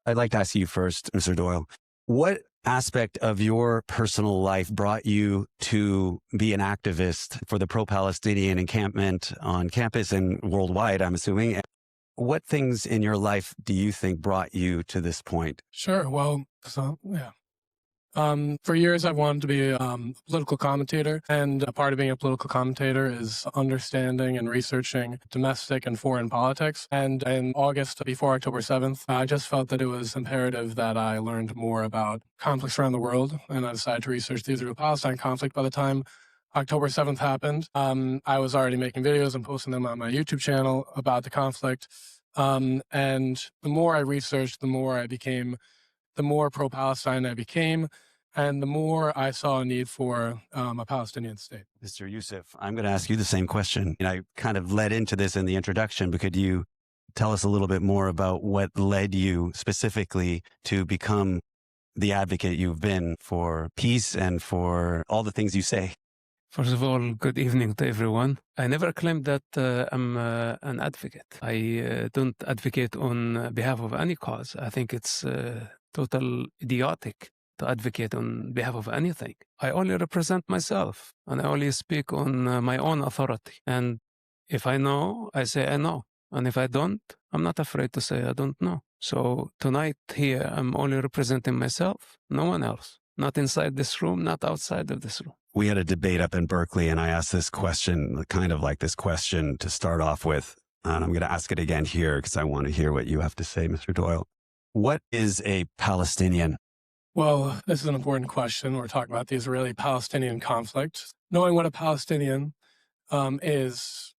I'd like to ask you first, Mr. Doyle, what aspect of your personal life brought you to be an activist for the pro-Palestinian encampment on campus and worldwide, I'm assuming? What things in your life do you think brought you to this point? Sure. Well, for years I've wanted to be a political commentator, and a part of being a political commentator is understanding and researching domestic and foreign politics. And in August, before October 7th, I just felt that it was imperative that I learned more about conflicts around the world, and I decided to research the Israel-Palestine conflict. By the time October 7th happened, I was already making videos and posting them on my YouTube channel about the conflict. And the more I researched, the more pro-Palestine I became, and the more I saw a need for a Palestinian state. Mr. Yousef, I'm going to ask you the same question. And I kind of led into this in the introduction, but could you tell us a little bit more about what led you specifically to become the advocate you've been for peace and for all the things you say? First of all, good evening to everyone. I never claimed that I'm an advocate. I don't advocate on behalf of any cause. I think it's total idiotic to advocate on behalf of anything. I only represent myself, and I only speak on my own authority. And if I know, I say I know. And if I don't, I'm not afraid to say I don't know. So tonight here, I'm only representing myself, no one else. Not inside this room, not outside of this room. We had a debate up in Berkeley, and I asked this question, kind of like this question to start off with. And I'm going to ask it again here because I want to hear what you have to say, Mr. Doyle. What is a Palestinian? Well, this is an important question. We're talking about the Israeli-Palestinian conflict. Knowing what a Palestinian is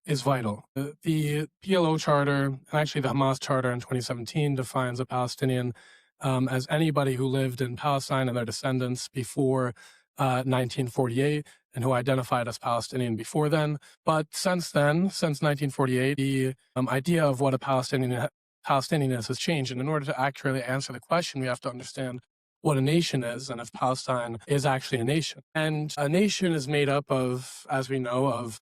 vital. The PLO charter, and actually the Hamas charter in 2017, defines a Palestinian as anybody who lived in Palestine and their descendants before 1948 and who identified as Palestinian before then. But since then, since 1948, the idea of what a Palestinian is has changed. And in order to accurately answer the question, we have to understand what a nation is and if Palestine is actually a nation. And a nation is made up of, as we know, of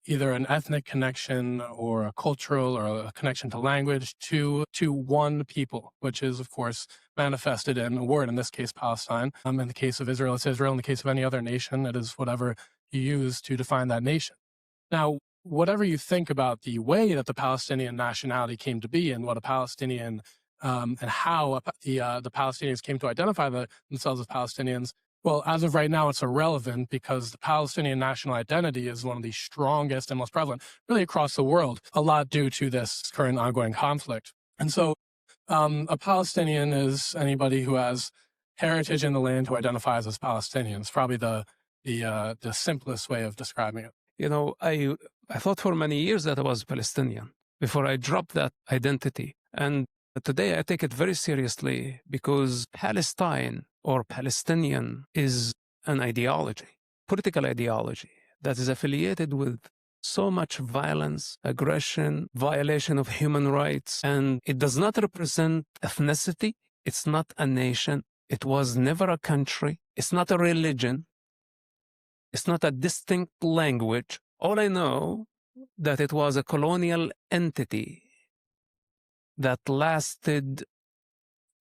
either an ethnic connection or a cultural or a connection to language to one people, which is, of course, manifested in a word, in this case, Palestine. In the case of Israel, it's Israel. In the case of any other nation, it is whatever you use to define that nation. Now, whatever you think about the way that the Palestinian nationality came to be and what a Palestinian and how the Palestinians came to identify themselves as Palestinians, well, as of right now, it's irrelevant because the Palestinian national identity is one of the strongest and most prevalent really across the world, a lot due to this current ongoing conflict. And so a Palestinian is anybody who has heritage in the land who identifies as Palestinian. It's probably the simplest way of describing it. You know, I thought for many years that I was Palestinian before I dropped that identity. And today I take it very seriously because Palestine or Palestinian is an ideology, political ideology that is affiliated with so much violence, aggression, violation of human rights, and it does not represent ethnicity. It's not a nation. It was never a country. It's not a religion. It's not a distinct language. All I know that it was a colonial entity that lasted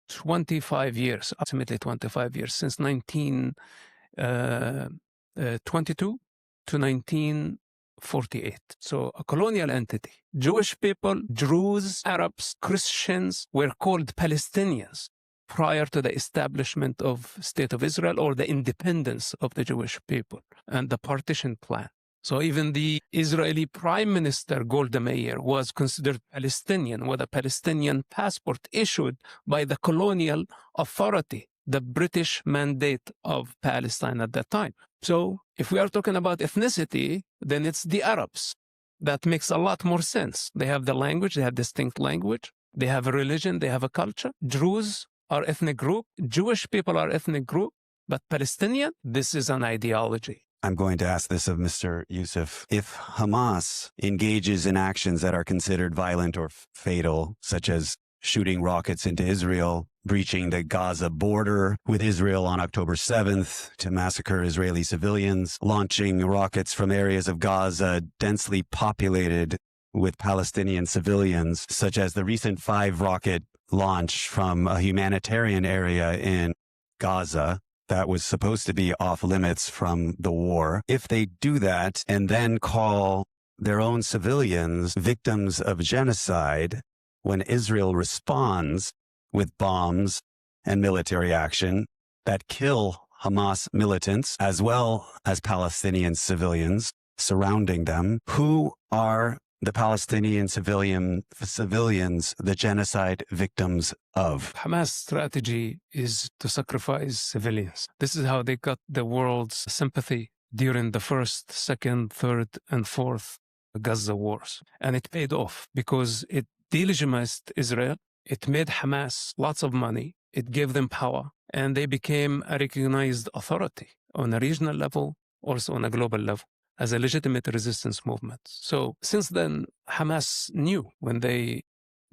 25 years, approximately 25 years, since 1922 to 1948. So a colonial entity. Jewish people, Druze, Arabs, Christians were called Palestinians prior to the establishment of State of Israel or the independence of the Jewish people and the partition plan. So even the Israeli Prime Minister Golda Meir was considered Palestinian with a Palestinian passport issued by the colonial authority, the British Mandate of Palestine at that time. So if we are talking about ethnicity, then it's the Arabs. That makes a lot more sense. They have the language, they have distinct language, they have a religion, they have a culture. Druze are ethnic group, Jewish people are ethnic group, but Palestinian, this is an ideology. I'm going to ask this of Mr. Yousef. If Hamas engages in actions that are considered violent or fatal, such as shooting rockets into Israel, breaching the Gaza border with Israel on October 7th to massacre Israeli civilians, launching rockets from areas of Gaza densely populated with Palestinian civilians, such as the recent 5-rocket launch from a humanitarian area in Gaza that was supposed to be off limits from the war, if they do that and then call their own civilians victims of genocide when Israel responds with bombs and military action that kill Hamas militants as well as Palestinian civilians surrounding them, who are the Palestinian civilians the genocide victims of? Hamas' strategy is to sacrifice civilians. This is how they got the world's sympathy during the first, second, third, and fourth Gaza wars. And it paid off because it delegitimized Israel. It made Hamas lots of money. It gave them power. And they became a recognized authority on a regional level, also on a global level, as a legitimate resistance movement. So since then, Hamas knew when they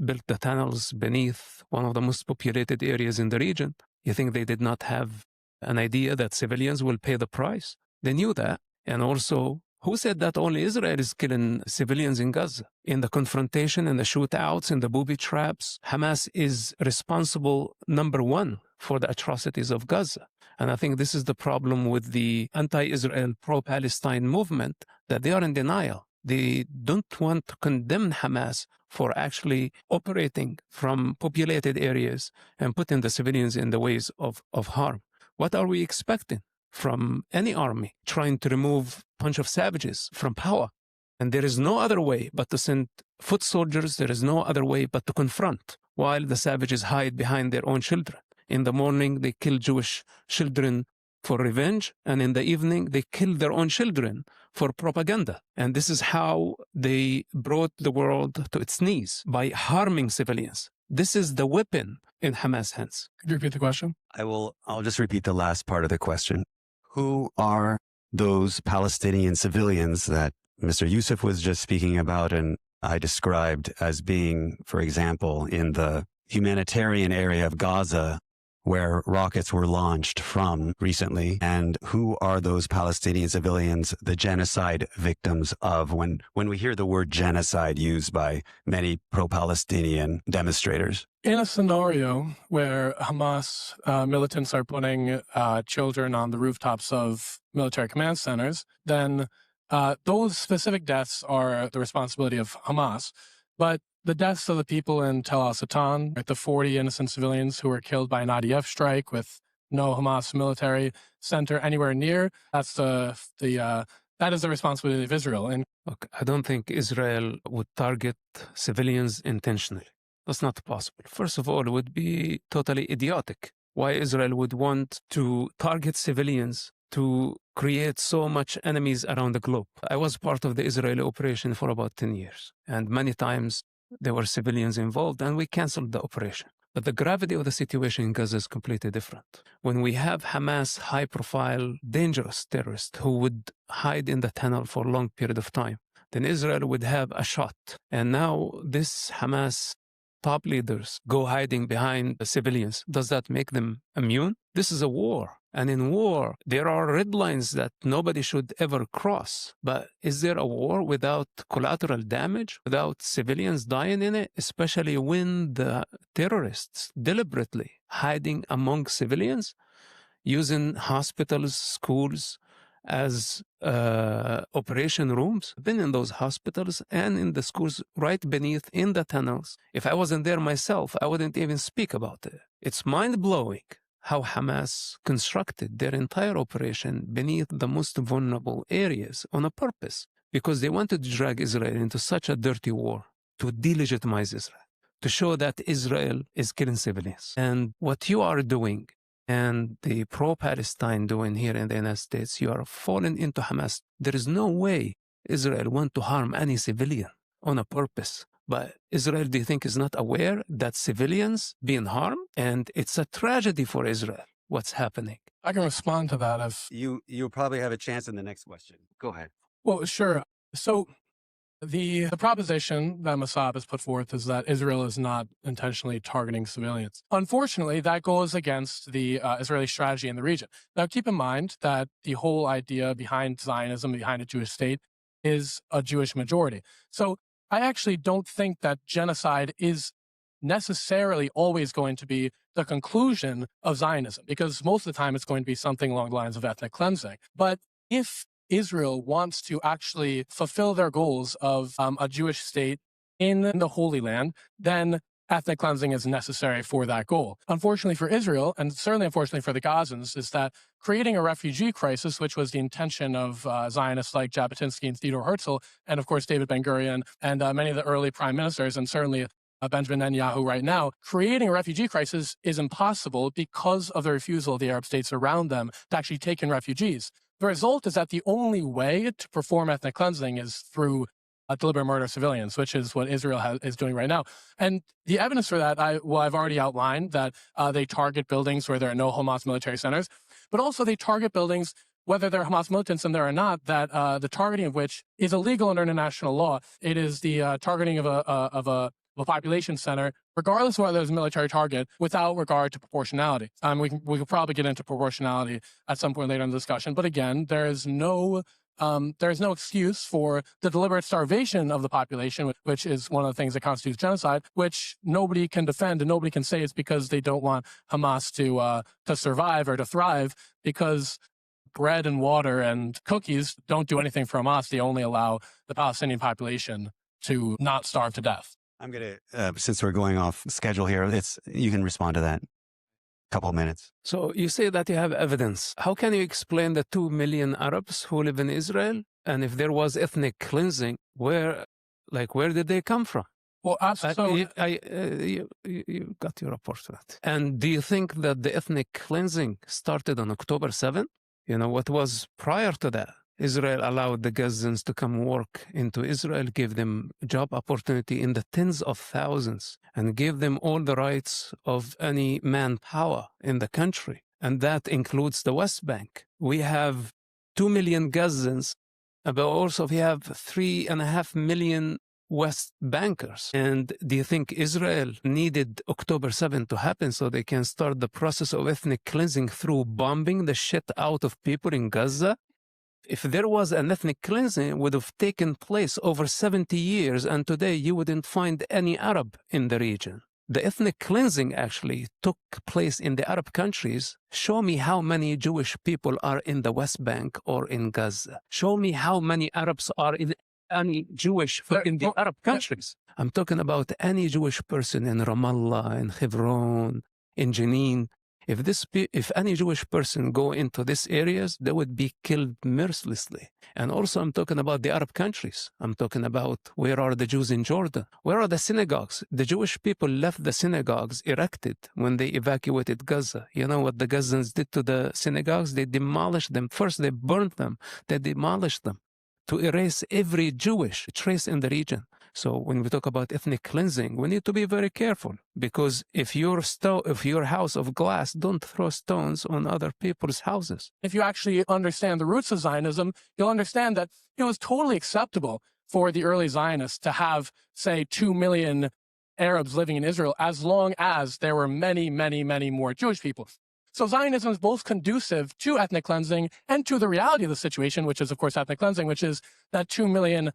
built the tunnels beneath one of the most populated areas in the region. You think they did not have an idea that civilians will pay the price? They knew that. And also, who said that only Israel is killing civilians in Gaza? In the confrontation and the shootouts and the booby traps, Hamas is responsible, number one, for the atrocities of Gaza. And I think this is the problem with the anti-Israel, pro-Palestine movement, that they are in denial. They don't want to condemn Hamas for actually operating from populated areas and putting the civilians in the ways of harm. What are we expecting from any army trying to remove a bunch of savages from power? And there is no other way but to send foot soldiers. There is no other way but to confront while the savages hide behind their own children. In the morning, they kill Jewish children for revenge, and in the evening, they kill their own children for propaganda. And this is how they brought the world to its knees, by harming civilians. This is the weapon in Hamas' hands. Could you repeat the question? I'll just repeat the last part of the question. Who are those Palestinian civilians that Mr. Yousef was just speaking about and I described as being, for example, in the humanitarian area of Gaza, where rockets were launched from recently, and who are those Palestinian civilians the genocide victims of when we hear the word genocide used by many pro-Palestinian demonstrators? In a scenario where Hamas militants are putting children on the rooftops of military command centers, then those specific deaths are the responsibility of Hamas. But the deaths of the people in Tel al-Satan, the 40 innocent civilians who were killed by an IDF strike with no Hamas military center anywhere near, that is the responsibility of Israel. And look, I don't think Israel would target civilians intentionally. That's not possible. First of all, it would be totally idiotic. Why Israel would want to target civilians to create so much enemies around the globe. I was part of the Israeli operation for about 10 years, and many times there were civilians involved, and we canceled the operation. But the gravity of the situation in Gaza is completely different. When we have Hamas high-profile, dangerous terrorists who would hide in the tunnel for a long period of time, then Israel would have a shot. And now this Hamas top leaders go hiding behind the civilians. Does that make them immune? This is a war. And in war, there are red lines that nobody should ever cross. But is there a war without collateral damage, without civilians dying in it, especially when the terrorists deliberately hiding among civilians, using hospitals, schools as operation rooms? I've been in those hospitals and in the schools right beneath in the tunnels. If I wasn't there myself, I wouldn't even speak about it. It's mind-blowing how Hamas constructed their entire operation beneath the most vulnerable areas on a purpose, because they wanted to drag Israel into such a dirty war to delegitimize Israel, to show that Israel is killing civilians. And what you are doing and the pro-Palestine doing here in the United States, you are falling into Hamas. There is no way Israel want to harm any civilian on a purpose. But Israel, do you think, is not aware that civilians being harmed? And it's a tragedy for Israel, what's happening. I can respond to that if... You'll probably have a chance in the next question. Go ahead. Well, sure. So the proposition that Mosab has put forth is that Israel is not intentionally targeting civilians. Unfortunately, that goes against the Israeli strategy in the region. Now, keep in mind that the whole idea behind Zionism, behind a Jewish state, is a Jewish majority. So I actually don't think that genocide is necessarily always going to be the conclusion of Zionism, because most of the time it's going to be something along the lines of ethnic cleansing. But if Israel wants to actually fulfill their goals of a Jewish state in the Holy Land, then ethnic cleansing is necessary for that goal. Unfortunately for Israel, and certainly unfortunately for the Gazans, is that creating a refugee crisis, which was the intention of Zionists like Jabotinsky and Theodore Herzl, and of course David Ben-Gurion and many of the early prime ministers, and certainly Benjamin Netanyahu right now, creating a refugee crisis is impossible because of the refusal of the Arab states around them to actually take in refugees. The result is that the only way to perform ethnic cleansing is through deliberate murder of civilians, which is what Israel is doing right now. And the evidence for that, I've already outlined, that they target buildings where there are no Hamas military centers, but also they target buildings, whether there are Hamas militants in there or not, that the targeting of which is illegal under international law. It is the targeting of a population center, regardless of whether there's a military target, without regard to proportionality. We could probably get into proportionality at some point later in the discussion, but again, there is no excuse for the deliberate starvation of the population, which is one of the things that constitutes genocide, which nobody can defend and nobody can say it's because they don't want Hamas to survive or to thrive, because bread and water and cookies don't do anything for Hamas. They only allow the Palestinian population to not starve to death. I'm going to, since we're going off schedule here, you can respond to that. Couple of minutes. So you say that you have evidence. How can you explain the 2 million Arabs who live in Israel? And if there was ethnic cleansing, where did they come from? Well, absolutely. You got your report for that. And do you think that the ethnic cleansing started on October 7th? You know, what was prior to that? Israel allowed the Gazans to come work into Israel, gave them job opportunity in the tens of thousands, and gave them all the rights of any manpower in the country. And that includes the West Bank. We have 2 million Gazans, but also we have 3.5 million West Bankers. And do you think Israel needed October 7th to happen so they can start the process of ethnic cleansing through bombing the shit out of people in Gaza? If there was an ethnic cleansing, it would have taken place over 70 years, and today you wouldn't find any Arab in the region. The ethnic cleansing actually took place in the Arab countries. Show me how many Jewish people are in the West Bank or in Gaza. Show me how many Arabs are in any Jewish in the Arab countries. I'm talking about any Jewish person in Ramallah, in Hebron, in Jenin. If any Jewish person go into these areas, they would be killed mercilessly. And also I'm talking about the Arab countries. I'm talking about where are the Jews in Jordan? Where are the synagogues? The Jewish people left the synagogues erected when they evacuated Gaza. You know what the Gazans did to the synagogues? They demolished them. First, they burnt them. They demolished them to erase every Jewish trace in the region. So when we talk about ethnic cleansing, we need to be very careful, because if your house of glass, don't throw stones on other people's houses. If you actually understand the roots of Zionism, you'll understand that it was totally acceptable for the early Zionists to have, say, 2 million Arabs living in Israel, as long as there were many, many, many more Jewish people. So Zionism is both conducive to ethnic cleansing and to the reality of the situation, which is, of course, ethnic cleansing, which is that 2 million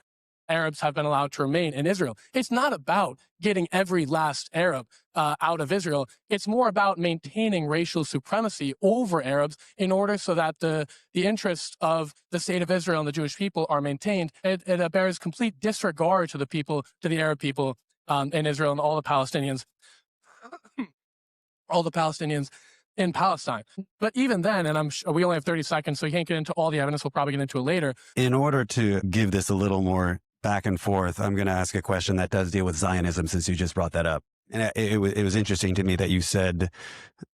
Arabs have been allowed to remain in Israel. It's not about getting every last Arab out of Israel. It's more about maintaining racial supremacy over Arabs in order so that the interests of the state of Israel and the Jewish people are maintained. It bears complete disregard to the Arab people in Israel and all the Palestinians in Palestine. But even then, and we only have 30 seconds, so you can't get into all the evidence. We'll probably get into it later. In order to give this a little more back and forth, I'm going to ask a question that does deal with Zionism, since you just brought that up. And it was interesting to me that you said,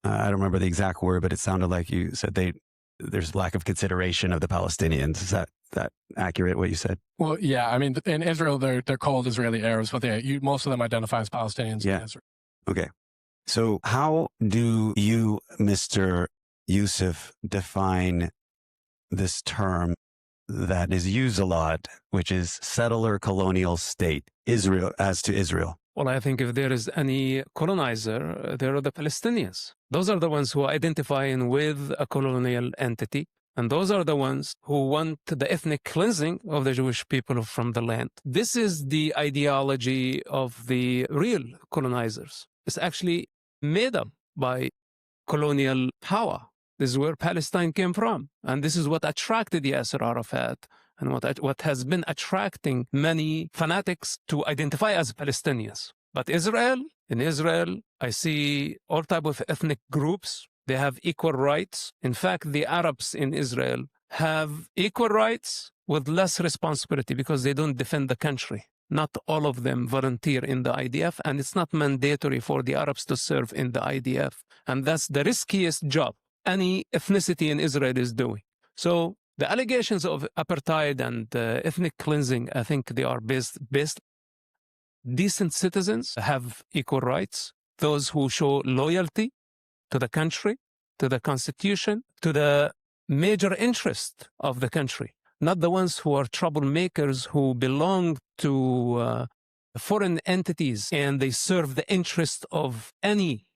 I don't remember the exact word, but it sounded like you said there's lack of consideration of the Palestinians. Is that accurate, what you said? Well, yeah. I mean, in Israel, they're called Israeli Arabs, but most of them identify as Palestinians in Israel. Okay. So how do you, Mr. Yousef, define this term that is used a lot, which is settler colonial state, Israel, as to Israel? Well, I think if there is any colonizer, there are the Palestinians. Those are the ones who are identifying with a colonial entity. And those are the ones who want the ethnic cleansing of the Jewish people from the land. This is the ideology of the real colonizers. It's actually made up by colonial power. This is where Palestine came from. And this is what attracted Yasser Arafat and what has been attracting many fanatics to identify as Palestinians. But in Israel, I see all type of ethnic groups. They have equal rights. In fact, the Arabs in Israel have equal rights with less responsibility because they don't defend the country. Not all of them volunteer in the IDF, and it's not mandatory for the Arabs to serve in the IDF. And that's the riskiest job any ethnicity in Israel is doing. So the allegations of apartheid and ethnic cleansing, I think they are based. Decent citizens have equal rights. Those who show loyalty to the country, to the constitution, to the major interest of the country, not the ones who are troublemakers who belong to foreign entities and they serve the interest of any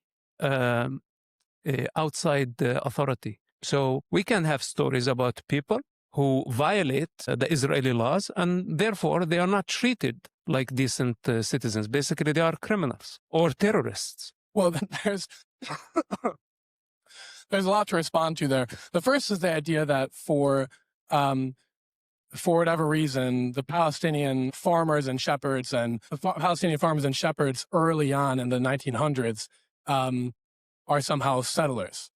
outside authority. So we can have stories about people who violate the Israeli laws and therefore they are not treated like decent citizens. Basically, they are criminals or terrorists. Well, there's a lot to respond to there. The first is the idea that for whatever reason, the Palestinian farmers and shepherds early on in the 1900s are somehow settlers,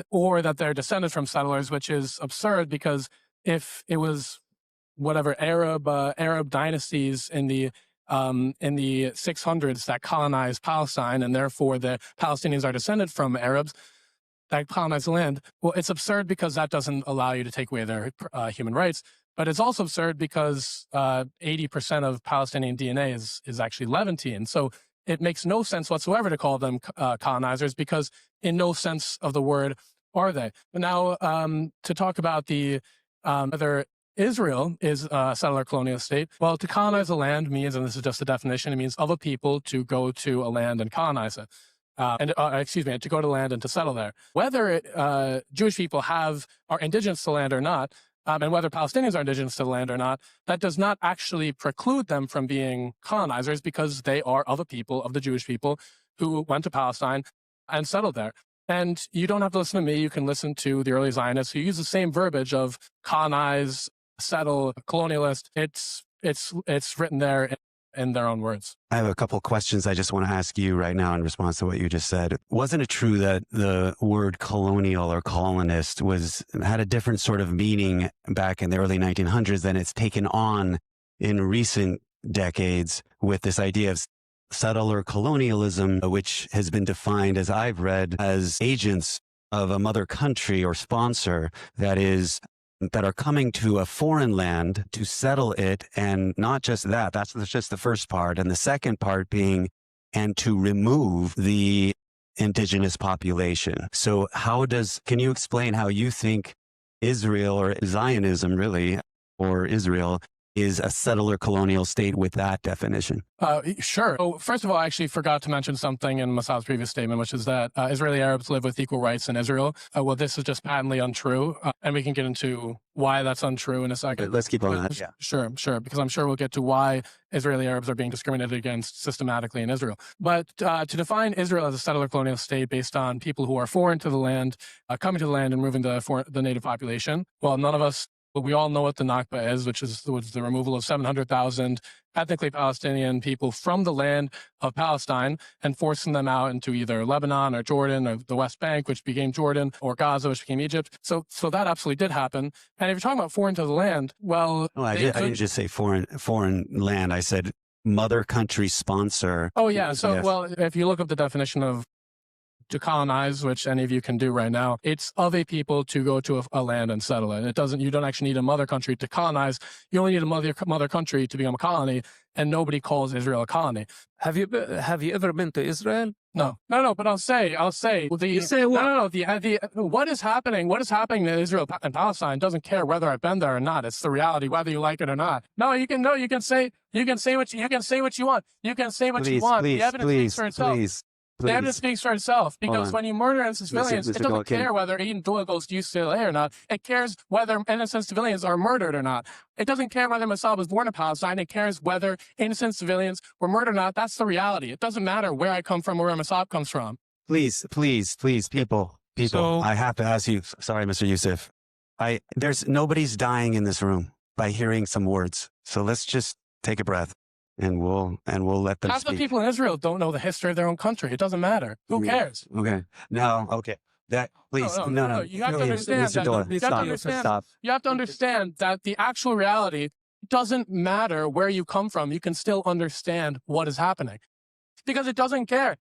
or that they're descended from settlers, which is absurd because if it was whatever Arab dynasties in the 600s that colonized Palestine, and therefore the Palestinians are descended from Arabs that colonized the land, well, it's absurd because that doesn't allow you to take away their human rights. But it's also absurd because 80% of Palestinian DNA is actually Levantine. So it makes no sense whatsoever to call them colonizers because in no sense of the word are they. But now to talk about the whether Israel is a settler colonial state, well, to colonize a land means, and this is just a definition, it means of a people to go to a land and colonize it. To go to land and to settle there. Whether Jewish people are indigenous to land or not, and whether Palestinians are indigenous to the land or not, that does not actually preclude them from being colonizers because they are of a people, of the Jewish people, who went to Palestine and settled there. And you don't have to listen to me. You can listen to the early Zionists who use the same verbiage of colonize, settle, colonialist. It's written there in their own words. I have a couple of questions I just want to ask you right now in response to what you just said. Wasn't it true that the word colonial or colonist had a different sort of meaning back in the early 1900s than it's taken on in recent decades with this idea of settler colonialism, which has been defined, as I've read, as agents of a mother country or sponsor that are coming to a foreign land to settle it, and not just that, that's just the first part, and the second part being, and to remove the indigenous population. So can you explain how you think Israel, or Zionism really, or Israel, is a settler colonial state with that definition? Sure. So first of all, I actually forgot to mention something in Mosab's previous statement, which is that Israeli Arabs live with equal rights in Israel. Well, this is just patently untrue, and we can get into why that's untrue in a second. Let's keep on that. Yeah. Sure, because I'm sure we'll get to why Israeli Arabs are being discriminated against systematically in Israel. But to define Israel as a settler colonial state based on people who are foreign to the land, coming to the land and moving the native population, well, none of us. But we all know what the Nakba is, which is the removal of 700,000 ethnically Palestinian people from the land of Palestine and forcing them out into either Lebanon or Jordan or the West Bank, which became Jordan, or Gaza, which became Egypt. So that absolutely did happen. And if you're talking about foreign to the land, well... No, I didn't just say foreign land. I said mother country sponsor. Oh, yeah. So, yes. Well, if you look up the definition of to colonize, which any of you can do right now, it's of a people to go to a land and settle it. You don't actually need a mother country to colonize. You only need a mother country to become a colony, and nobody calls Israel a colony. Have you ever been to Israel? No. But I'll say. You say what? No. What is happening in Israel and Palestine doesn't care whether I've been there or not. It's the reality, whether you like it or not. You can say what you want. You can say what you want. The evidence speaks for itself. Data speaks for itself, because when you murder innocent civilians, it doesn't care whether Aidan Doyle goes to UCLA or not. It cares whether innocent civilians are murdered or not. It doesn't care whether Mosab was born in Palestine. It cares whether innocent civilians were murdered or not. That's the reality. It doesn't matter where I come from or where Mosab comes from. Please, people, So- I have to ask you, sorry, Mr. Yousef. There's nobody's dying in this room by hearing some words. So let's just take a breath and we'll let them Half the speak. people in Israel don't know the history of their own country. It doesn't matter. Who cares? Okay. No, okay. That, please, no. You have to Please, understand Mr. that. Doyle, You have to understand. stop. You have to understand that the actual reality doesn't matter where you come from. You can still understand what is happening, because it doesn't care.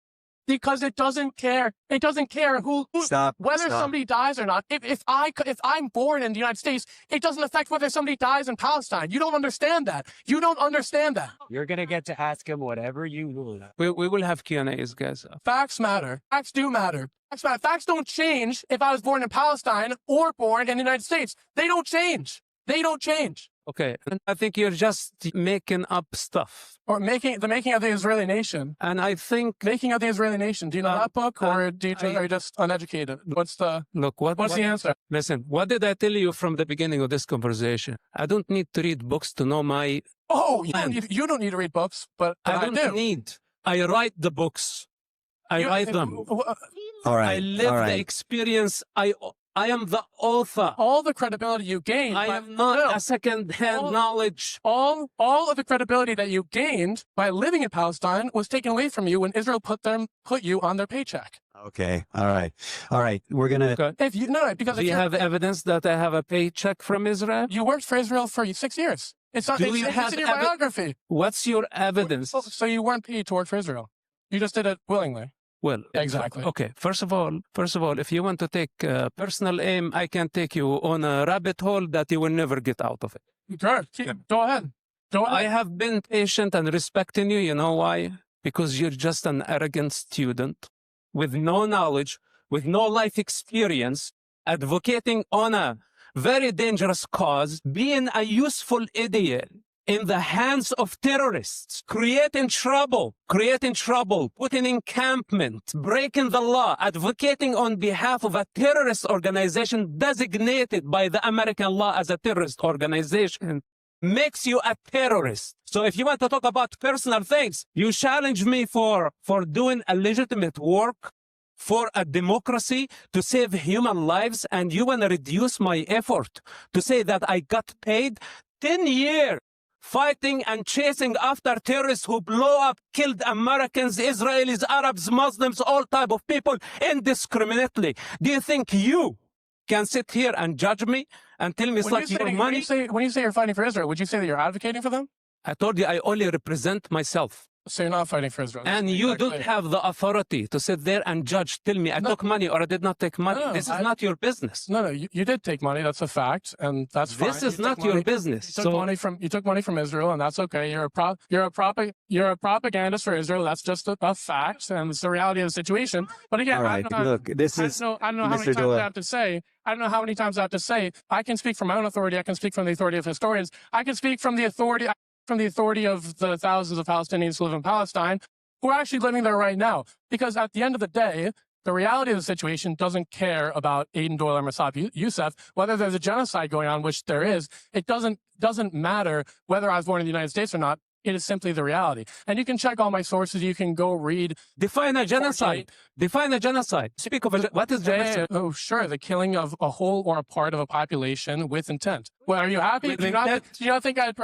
Because it doesn't care. It doesn't care whether somebody dies or not. If I'm born in the United States, it doesn't affect whether somebody dies in Palestine. You don't understand that. You don't understand that. You're going to get to ask him whatever you want. We will have Q&As, guys. Facts matter. Facts do matter. Facts matter. Facts don't change if I was born in Palestine or born in the United States. They don't change. They don't change. Okay, and I think you're just making up stuff. Or the making of the Israeli nation. And I think... Making of the Israeli nation. Do you know that book, or are you just uneducated? What's the answer? Listen, what did I tell you from the beginning of this conversation? I don't need to read books to know my... Oh, you don't need to read books, but I don't need. I write the books. I write them. All right. I live the experience. I am the author. All the credibility you gained. I am not a second-hand knowledge. All of the credibility that you gained by living in Palestine was taken away from you when Israel put you on their paycheck. Okay. All right. We're gonna. Okay. Because Do you have evidence that I have a paycheck from Israel? You worked for Israel for 6 years. It's not. It's in your biography. What's your evidence? So you weren't paid to work for Israel. You just did it willingly. Well, exactly. Okay. First of all, if you want to take personal aim, I can take you on a rabbit hole that you will never get out of it. Sure. Go ahead. I have been patient and respecting you. You know why? Because you're just an arrogant student with no knowledge, with no life experience, advocating on a very dangerous cause, being a useful idiot in the hands of terrorists, creating trouble, putting encampment, breaking the law, advocating on behalf of a terrorist organization designated by the American law as a terrorist organization, makes you a terrorist. So if you want to talk about personal things, you challenge me for doing a legitimate work for a democracy to save human lives, and you want to reduce my effort to say that I got paid 10 years fighting and chasing after terrorists who blow up, killed Americans, Israelis, Arabs, Muslims, all type of people indiscriminately. Do you think you can sit here and judge me and tell me it's like your money? When you say you're fighting for Israel, would you say that you're advocating for them? I told you I only represent myself. So you're not fighting for Israel. And you don't have the authority to sit there and judge, tell me I took money or I did not take money. This is not your business. No, you did take money. That's a fact, and that's fine. This is not your business. You took money from Israel, and that's okay. You're a propagandist for Israel. That's just a fact, and it's the reality of the situation. But again, I don't know how many times I have to say. I don't know how many times I have to say. I can speak from my own authority. I can speak from the authority of historians. I can speak from the authority of the thousands of Palestinians who live in Palestine, who are actually living there right now. Because at the end of the day, the reality of the situation doesn't care about Aidan Doyle or Mosab Yousef. Whether there's a genocide going on, which there is, it doesn't matter whether I was born in the United States or not. It is simply the reality. And you can check all my sources. You can go read. Define a genocide. Define a genocide. Speak of what is genocide? Oh, sure. The killing of a whole or a part of a population with intent. Well, are you happy? Do you not think I'd...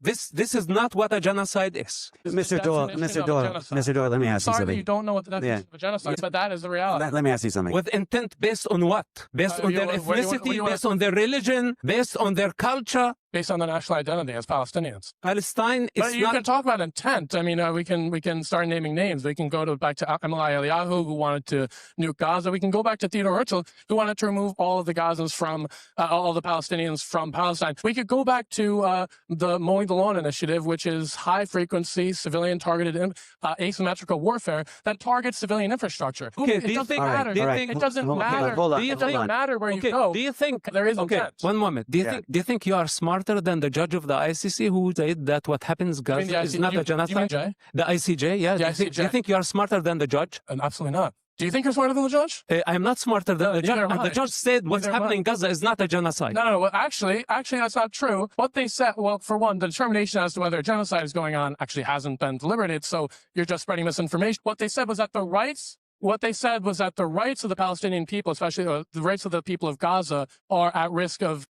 This is not what a genocide is. Mr. Doyle, let me ask you something. Sorry, you don't know what the definition of a genocide is, but that is the reality. Let me ask you something. With intent based on what? Based on their ethnicity, based on their religion, based on their culture? Based on their national identity as Palestinians. Palestine is But you can talk about intent. I mean, we can start naming names. We can go back to Emily Eliyahu, who wanted to nuke Gaza. We can go back to Theodore Herzl, who wanted to remove all of the Gazans from, all of the Palestinians from Palestine. We could go back to the Mowing the Lawn initiative, which is high-frequency, civilian-targeted asymmetrical warfare that targets civilian infrastructure. Okay, it doesn't matter. It doesn't matter. It doesn't matter where you go. Do you think there is intent? One moment. Do you think you are smarter smarter than the judge of the ICC who said that what happens in Gaza is not a genocide? The ICJ, yeah. Do you think you are smarter than the judge? Absolutely not. Do you think you're smarter than the judge? I'm not smarter than the judge. And the judge said what's happening in Gaza is not a genocide. No. Well, actually, that's not true. What they said, well, for one, the determination as to whether a genocide is going on actually hasn't been deliberated. So you're just spreading misinformation. What they said was that the rights of the Palestinian people, especially the rights of the people of Gaza, are at risk of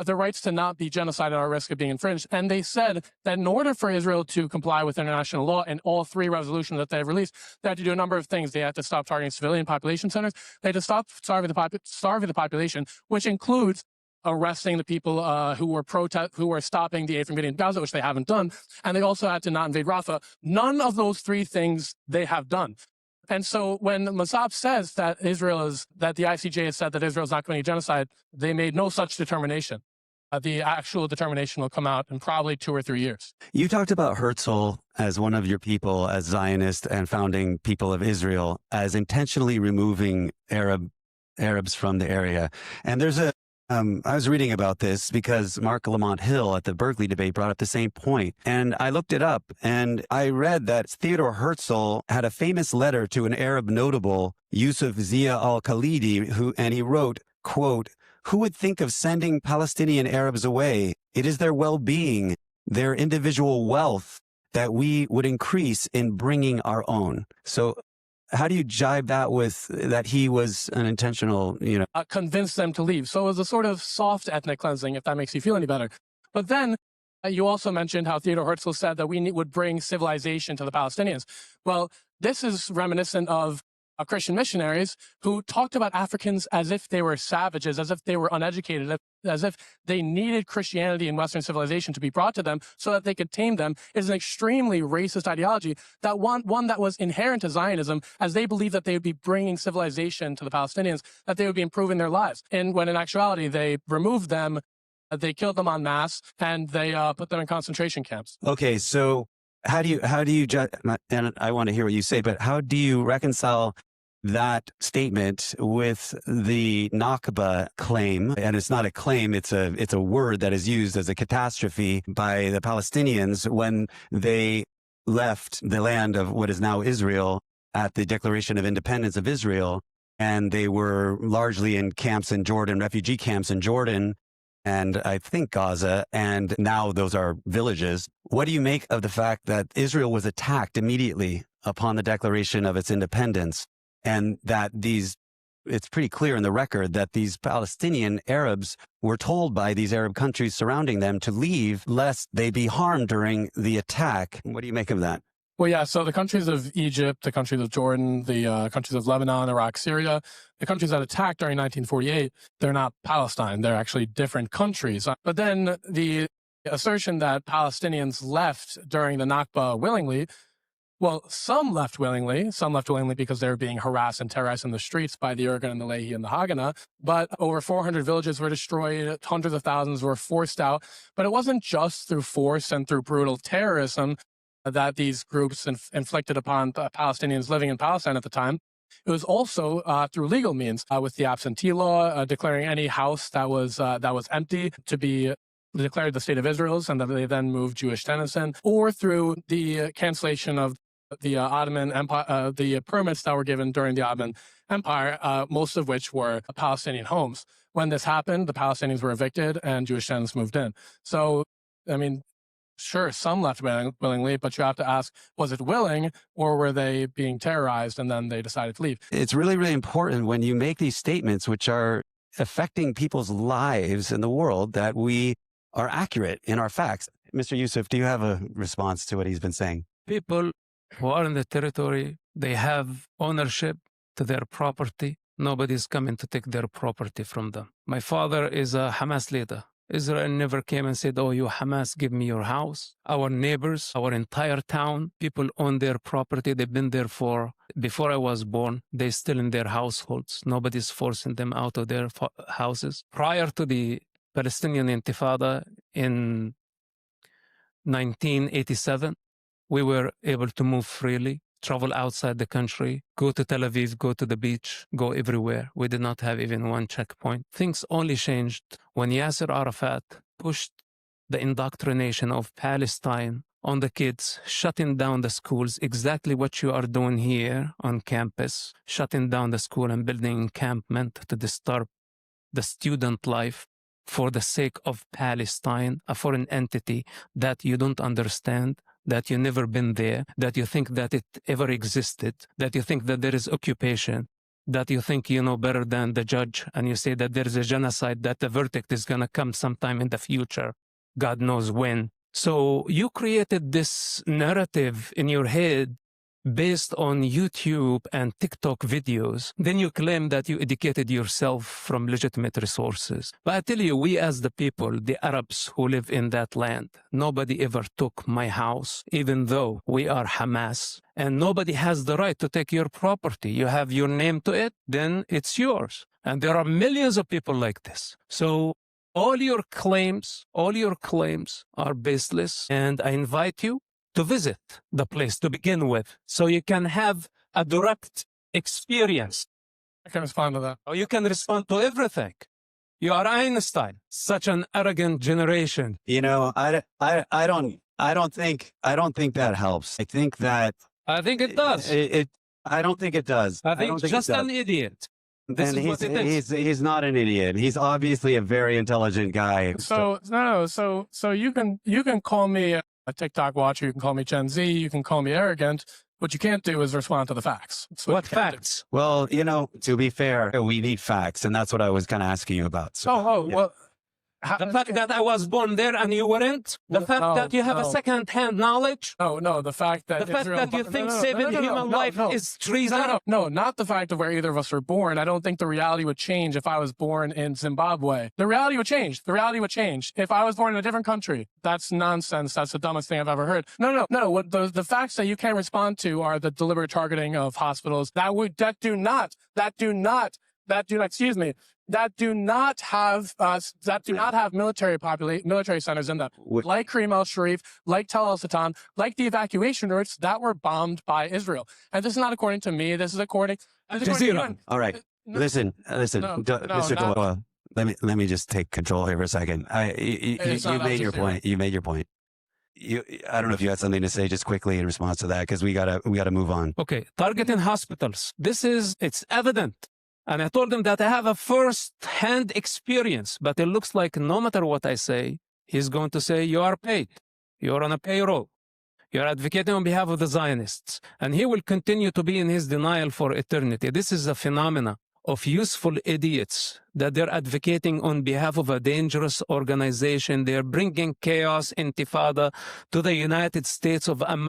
the rights to not be genocided are at risk of being infringed. And they said that in order for Israel to comply with international law and all three resolutions that they've released, they had to do a number of things. They had to stop targeting civilian population centers. They had to stop starving the population, which includes arresting the people who were stopping the aid from getting to Gaza, which they haven't done. And they also had to not invade Rafah. None of those three things they have done. And so when Mosab says that the ICJ has said that Israel is not committing genocide, they made no such determination. The actual determination will come out in probably 2 or 3 years. You talked about Herzl as one of your people, as Zionist and founding people of Israel, as intentionally removing Arabs from the area. And there's I was reading about this because Mark Lamont Hill at the Berkeley debate brought up the same point. And I looked it up and I read that Theodore Herzl had a famous letter to an Arab notable, Yusuf Zia al-Khalidi, and he wrote, quote, "Who would think of sending Palestinian Arabs away? It is their well-being, their individual wealth that we would increase in bringing our own." So how do you jibe that with that he was an intentional, convince them to leave. So it was a sort of soft ethnic cleansing, if that makes you feel any better. But then you also mentioned how Theodore Herzl said that we would bring civilization to the Palestinians. Well, this is reminiscent of Christian missionaries who talked about Africans as if they were savages, as if they were uneducated, as if they needed Christianity and Western civilization to be brought to them so that they could tame them. Is an extremely racist ideology, that one that was inherent to Zionism, as they believed that they would be bringing civilization to the Palestinians, that they would be improving their lives. And when in actuality, they removed them, they killed them en masse, and they put them in concentration camps. Okay, so how do you judge, and I want to hear what you say, but how do you reconcile that statement with the Nakba claim? And it's not a claim, it's a word that is used as a catastrophe by the Palestinians when they left the land of what is now Israel at the Declaration of Independence of Israel. And they were largely in camps in Jordan, refugee camps in Jordan, and I think Gaza, and now those are villages. What do you make of the fact that Israel was attacked immediately upon the declaration of its independence, and that it's pretty clear in the record that these Palestinian Arabs were told by these Arab countries surrounding them to leave lest they be harmed during the attack? What do you make of that? Well, yeah, so the countries of Egypt, the countries of Jordan, the countries of Lebanon, Iraq, Syria, the countries that attacked during 1948, they're not Palestine. They're actually different countries. But then the assertion that Palestinians left during the Nakba willingly, well, some left willingly because they were being harassed and terrorized in the streets by the Irgun and the Lehi and the Haganah. But over 400 villages were destroyed, hundreds of thousands were forced out. But it wasn't just through force and through brutal terrorism that these groups inflicted upon Palestinians living in Palestine at the time. It was also through legal means, with the absentee law, declaring any house that was empty to be declared the state of Israel's, and that they then moved Jewish tenants in, or through the cancellation of the Ottoman Empire, the permits that were given during the Ottoman Empire, most of which were Palestinian homes. When this happened, the Palestinians were evicted and Jewish tenants moved in. So, I mean, sure, some left willingly, but you have to ask, was it willing, or were they being terrorized and then they decided to leave? It's really, really important when you make these statements, which are affecting people's lives in the world, that we are accurate in our facts. Mr. Yousef, do you have a response to what he's been saying? People who are in the territory, they have ownership to their property. Nobody's coming to take their property from them. My father is a Hamas leader. Israel never came and said, "Oh, you Hamas, give me your house." Our neighbors, our entire town, people own their property. They've been there before I was born. They're still in their households. Nobody's forcing them out of their houses. Prior to the Palestinian Intifada in 1987, we were able to move freely, travel outside the country, go to Tel Aviv, go to the beach, go everywhere. We did not have even one checkpoint. Things only changed when Yasser Arafat pushed the indoctrination of Palestine on the kids, shutting down the schools, exactly what you are doing here on campus, shutting down the school and building encampment to disturb the student life for the sake of Palestine, a foreign entity that you don't understand, that you've never been there, that you think that it ever existed, that you think that there is occupation, that you think you know better than the judge, and you say that there is a genocide, that the verdict is going to come sometime in the future, God knows when. So you created this narrative in your head based on YouTube and TikTok videos. Then you claim that you educated yourself from legitimate resources. But I tell you, we as the people, the Arabs who live in that land, nobody ever took my house, even though we are Hamas. And nobody has the right to take your property. You have your name to it, then it's yours. And there are millions of people like this. So all your claims are baseless. And I invite you to visit the place to begin with, so you can have a direct experience. I can respond to that. Or you can respond to everything. You are Einstein, such an arrogant generation. You know, I don't think that helps. I think that I think it does. I don't think it does. I think just an idiot. This And is what it is. he's not an idiot. He's obviously a very intelligent guy. So you can call me a TikTok watcher, you can call me Gen Z, you can call me arrogant. What you can't do is respond to the facts. That's What you can't do. facts? Well, you know, to be fair, we need facts, and that's what I was kind of asking you about. So, yeah. Well, The fact that I was born there and you weren't? The fact that you have a second-hand knowledge? No, the fact that The fact Israel- that you think saving human life is treason? No, not the fact of where either of us were born. I don't think the reality would change if I was born in Zimbabwe. The reality would change. The reality would change if I was born in a different country. That's nonsense. That's the dumbest thing I've ever heard. No. What the facts that you can't respond to are the deliberate targeting of hospitals that do not have military centers in them, like Karim El Sharif, like Tel El Satan, like the evacuation routes that were bombed by Israel. And this is not according to me. This is according to UN. All right. Listen, Mr. Doyle. Let me just take control here for a second. You made your point. You made your point. I don't know if you had something to say just quickly in response to that, because we gotta move on. Okay, targeting hospitals. It's evident. And I told him that I have a first-hand experience, but it looks like no matter what I say, he's going to say, you are paid. You're on a payroll. You're advocating on behalf of the Zionists. And he will continue to be in his denial for eternity. This is a phenomena of useful idiots that they're advocating on behalf of a dangerous organization. They're bringing chaos, intifada, to the United States of America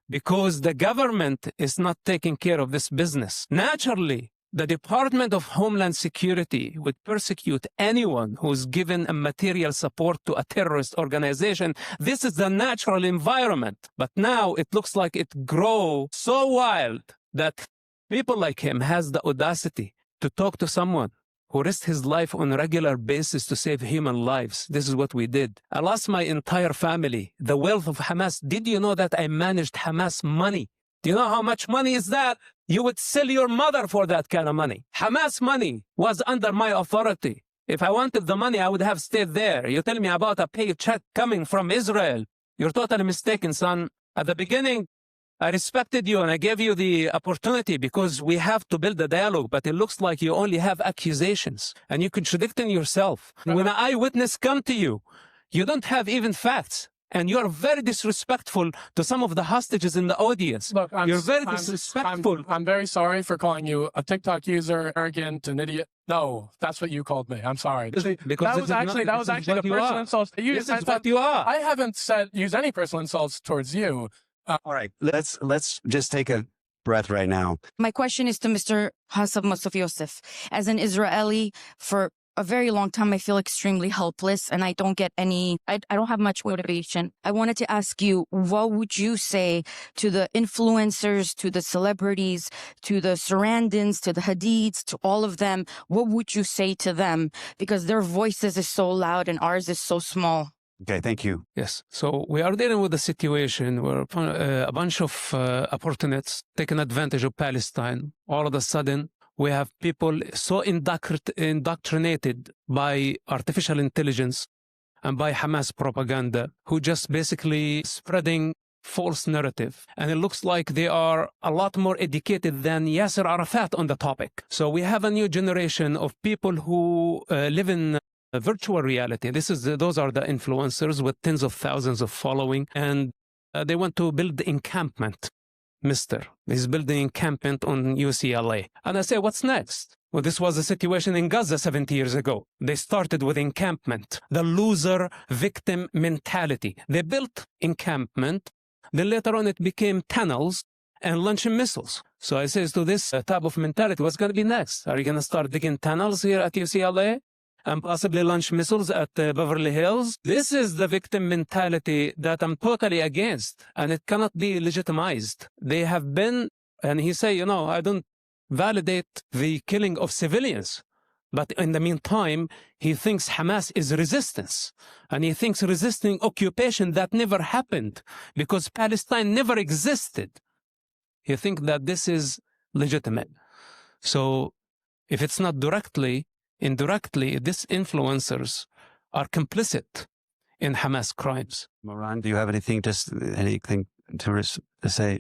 because the government is not taking care of this business. Naturally, the Department of Homeland Security would persecute anyone who's given a material support to a terrorist organization. This is the natural environment. But now it looks like it grows so wild that people like him has the audacity to talk to someone who risked his life on a regular basis to save human lives. This is what we did. I lost my entire family, the wealth of Hamas. Did you know that I managed Hamas money? Do you know how much money is that? You would sell your mother for that kind of money. Hamas money was under my authority. If I wanted the money, I would have stayed there. You tell me about a paycheck coming from Israel. You're totally mistaken, son. At the beginning, I respected you and I gave you the opportunity because we have to build a dialogue, but it looks like you only have accusations and you're contradicting yourself. When an eyewitness come to you, you don't have even facts. And you're very disrespectful to some of the hostages in the audience. Look, you're very disrespectful. I'm very sorry for calling you a TikTok user, arrogant, an idiot. No, that's what you called me. I'm sorry. Because that was actually the personal insults. This is what you are. I haven't used any personal insults towards you. All right, let's just take a breath right now. My question is to Mr. Mosab Hassan Yousef. As an Israeli, for a very long time, I feel extremely helpless and I don't get I don't have much motivation. I wanted to ask you, what would you say to the influencers, to the celebrities, to the Sarandons, to the Hadids, to all of them? What would you say to them? Because their voices is so loud and ours is so small. Okay, thank you. Yes. So we are dealing with a situation where a bunch of opportunists taking advantage of Palestine. All of a sudden, we have people so indoctrinated by artificial intelligence and by Hamas propaganda, who just basically spreading false narrative. And it looks like they are a lot more educated than Yasser Arafat on the topic. So we have a new generation of people who live in virtual reality. Those are the influencers with tens of thousands of following, and they want to build the encampment. He's building encampment on UCLA. And I say, what's next? Well, this was the situation in Gaza 70 years ago. They started with encampment, the loser victim mentality. They built encampment. Then later on, it became tunnels and launching missiles. So I say to this type of mentality, what's going to be next? Are you going to start digging tunnels here at UCLA and possibly launch missiles at Beverly Hills? This is the victim mentality that I'm totally against, and it cannot be legitimized. They have been, and he say, I don't validate the killing of civilians. But in the meantime, he thinks Hamas is resistance. And he thinks resisting occupation that never happened because Palestine never existed. He thinks that this is legitimate. So if it's not directly, indirectly, these influencers are complicit in Hamas crimes. Moran, do you have anything to say?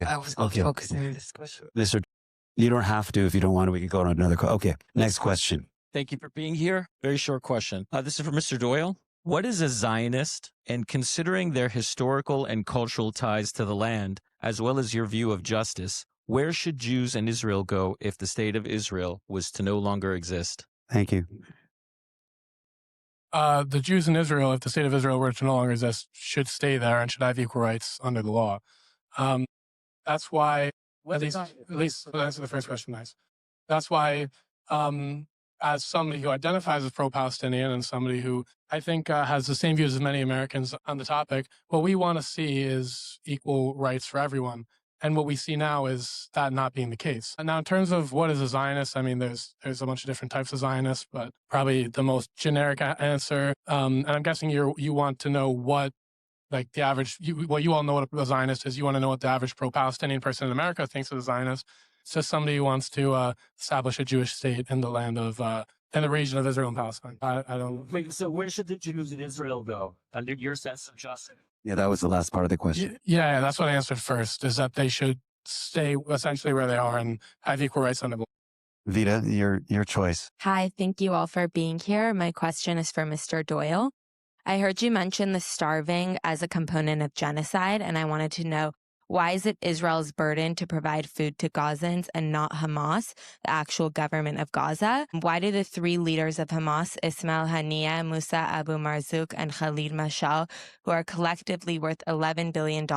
I was focusing on this question. Mr. You don't have to if you don't want to. We can go on another. Okay, next question. Thank you for being here. Very short question. This is for Mr. Doyle. What is a Zionist? And considering their historical and cultural ties to the land, as well as your view of justice, where should Jews and Israel go if the state of Israel was to no longer exist? Thank you. The Jews in Israel, if the state of Israel were to no longer exist, should stay there and should have equal rights under the law. That's why, at least to answer the first question, nice. That's why, as somebody who identifies as pro-Palestinian and somebody who I think has the same views as many Americans on the topic, what we want to see is equal rights for everyone. And what we see now is that not being the case. And now, in terms of what is a Zionist, I mean, there's a bunch of different types of Zionists, but probably the most generic answer, and I'm guessing you want to know what, like the average, you all know what a Zionist is. You want to know what the average pro-Palestinian person in America thinks of a Zionist. It's just somebody who wants to establish a Jewish state in the land of, in the region of Israel and Palestine. I don't. Wait, so where should the Jews in Israel go under your sense of justice? Yeah, that was the last part of the question. Yeah, that's what I answered first, is that they should stay essentially where they are and have equal rights under the law. Vita, your choice. Hi, thank you all for being here. My question is for Mr. Doyle. I heard you mention the starving as a component of genocide, and I wanted to know, why is it Israel's burden to provide food to Gazans and not Hamas, the actual government of Gaza? Why do the three leaders of Hamas, Ismail Haniyeh, Musa Abu Marzouk, and Khalid Mashal, who are collectively worth $11 billion,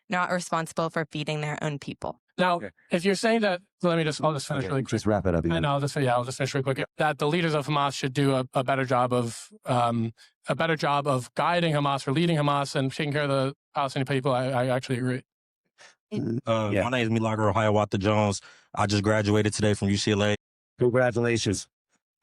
not responsible for feeding their own people? Now, if you're saying that, I'll just finish really quick. Just wrap it up. And I'll just finish really quick. That the leaders of Hamas should do a better job of guiding Hamas or leading Hamas and taking care of the Palestinian people. I actually agree. My name is Milagro Hiawatha Jones. I just graduated today from UCLA. Congratulations.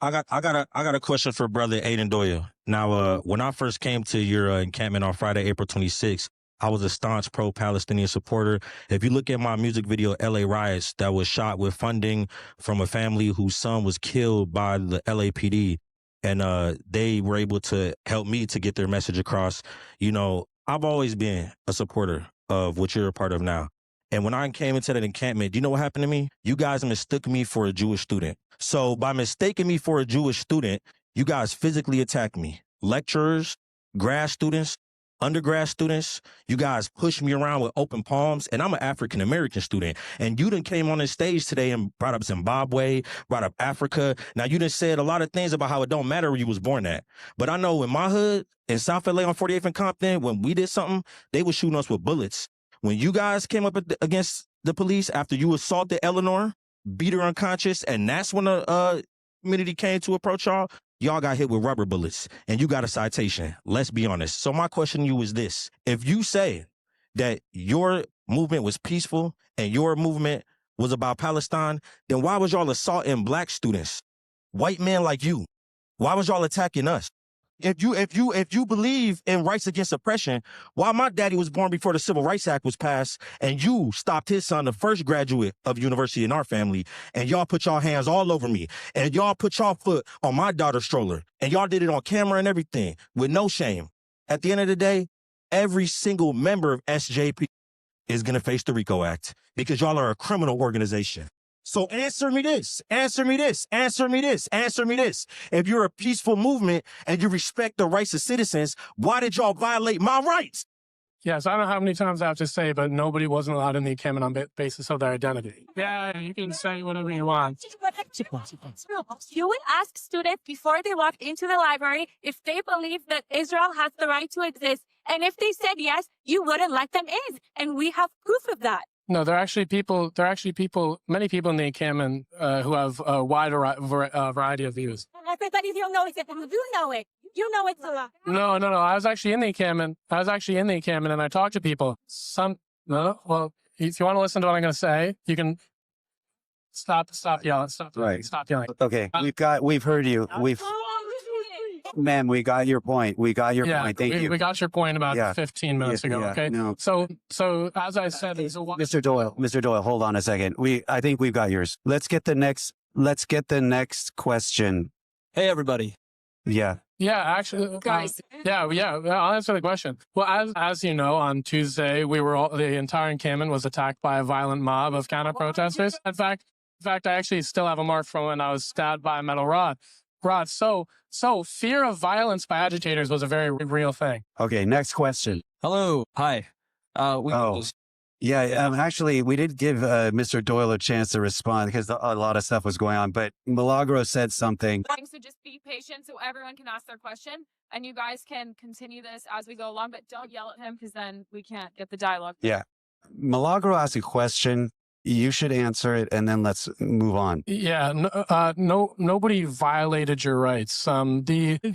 I got a question for brother Aidan Doyle. Now, when I first came to your encampment on Friday, April 26th, I was a staunch pro-Palestinian supporter. If you look at my music video, LA Riots, that was shot with funding from a family whose son was killed by the LAPD, and they were able to help me to get their message across. I've always been a supporter of what you're a part of now. And when I came into that encampment, do you know what happened to me? You guys mistook me for a Jewish student. So by mistaking me for a Jewish student, you guys physically attacked me. Lecturers, grad students, undergrad students, you guys pushed me around with open palms, and I'm an African-American student. And you done came on this stage today and brought up Zimbabwe, brought up Africa. Now, you done said a lot of things about how it don't matter where you was born at. But I know in my hood, in South LA on 48th and Compton, when we did something, they were shooting us with bullets. When you guys came up against the police after you assaulted Eleanor, beat her unconscious, and that's when the community came to approach y'all, y'all got hit with rubber bullets, and you got a citation. Let's be honest. So my question to you is this. If you say that your movement was peaceful and your movement was about Palestine, then why was y'all assaulting black students, white men like you? Why was y'all attacking us? If you believe in rights against oppression, why my daddy was born before the Civil Rights Act was passed, and you stopped his son, the first graduate of university in our family, and y'all put y'all hands all over me, and y'all put y'all foot on my daughter's stroller, and y'all did it on camera and everything with no shame. At the end of the day, every single member of SJP is going to face the RICO Act because y'all are a criminal organization. So answer me this, answer me this, answer me this, answer me this. If you're a peaceful movement and you respect the rights of citizens, why did y'all violate my rights? Yes, I don't know how many times I have to say, but nobody wasn't allowed in the encampment on basis of their identity. Yeah, you can say whatever you want. You would ask students before they walk into the library if they believe that Israel has the right to exist. And if they said yes, you wouldn't let them in. And we have proof of that. No, there are actually people, many people in the encampment who have a wide variety of views. Everybody here knows it. You know it. You know it's a lot. No. I was actually in the encampment. And I talked to people. Well, if you want to listen to what I'm going to say, you can stop yelling. Stop yelling. Okay, we've heard you. Ma'am, we got your point. Point. Thank you. We got your point about 15 minutes ago. Okay. No. So as I said, Mr. Doyle, hold on a second. I think we've got yours. Let's get the next question. Hey, everybody. Yeah. Yeah, actually, guys. I'll answer the question. Well, as you know, on Tuesday, the entire encampment was attacked by a violent mob of counter protesters. In fact, I actually still have a mark from when I was stabbed by a metal rod. So fear of violence by agitators was a very real thing. Okay, next question. Hello. Hi. Actually, we did give Mr. Doyle a chance to respond because a lot of stuff was going on, but Milagro said something. So just be patient so everyone can ask their question, and you guys can continue this as we go along, but don't yell at him because then we can't get the dialogue. Yeah. Milagro asked a question. You should answer it, and then let's move on. Yeah, nobody violated your rights. We didn't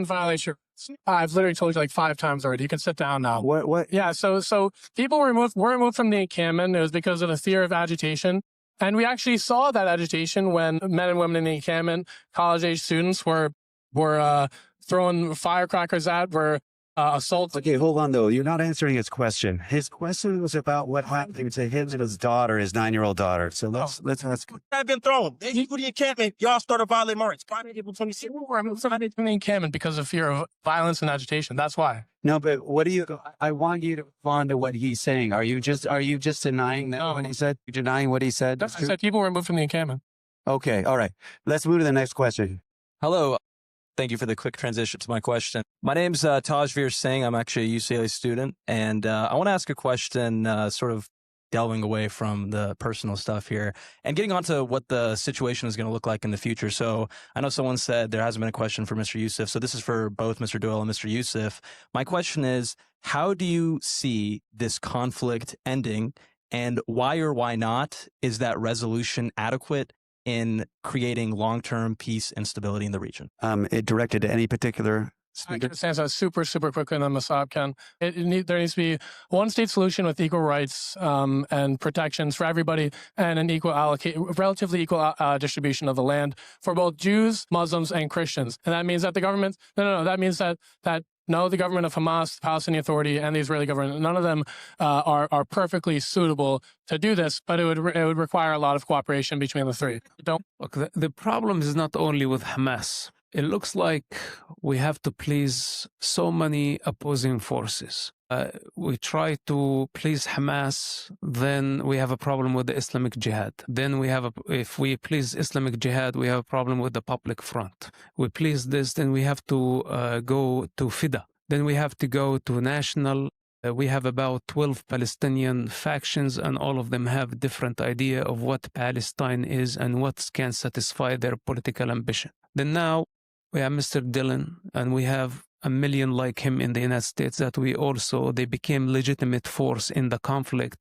violate your rights. I've literally told you like 5 times already. You can sit down now. What? Yeah, so people were removed from the encampment. It was because of the fear of agitation. And we actually saw that agitation when men and women in the encampment, college-age students were throwing firecrackers were assault. Okay, hold on though. You're not answering his question. His question was about what happened to him and his daughter, his 9-year-old daughter. So let's ask. I've been thrown. They go to the encampment. Y'all started violating my rights. People were removed from the encampment because of fear of violence and agitation. That's why. No, but I want you to respond to what he's saying. Are you just denying that when he said? You're denying what he said? I said people were removed from the encampment. Okay, all right. Let's move to the next question. Hello. Thank you for the quick transition to my question. My name's Tajveer Singh. I'm actually a UCLA student, and I want to ask a question sort of delving away from the personal stuff here and getting onto what the situation is going to look like in the future. So I know someone said there hasn't been a question for Mr. Yousef, so this is for both Mr. Doyle and Mr. Yousef. My question is, how do you see this conflict ending, and why or why not is that resolution adequate in creating long-term peace and stability in the region? It directed to any particular speaker? I can answer that super quickly, and then Mosab can. There needs to be one state solution with equal rights and protections for everybody, and an relatively equal distribution of the land for both Jews, Muslims, and Christians. And that means that the government, that means that the government of Hamas, the Palestinian Authority, and the Israeli government, none of them are perfectly suitable to do this, but it would require a lot of cooperation between the three. Look, the problem is not only with Hamas. It looks like we have to please so many opposing forces. We try to please Hamas, then we have a problem with the Islamic Jihad. Then if we please Islamic Jihad, we have a problem with the Public Front. We please this, then we have to go to FIDA. Then we have to go to national. We have about 12 Palestinian factions, and all of them have a different idea of what Palestine is and what can satisfy their political ambition. Then now we have Mr. Dillon, and we have a million like him in the United States that they became legitimate force in the conflict.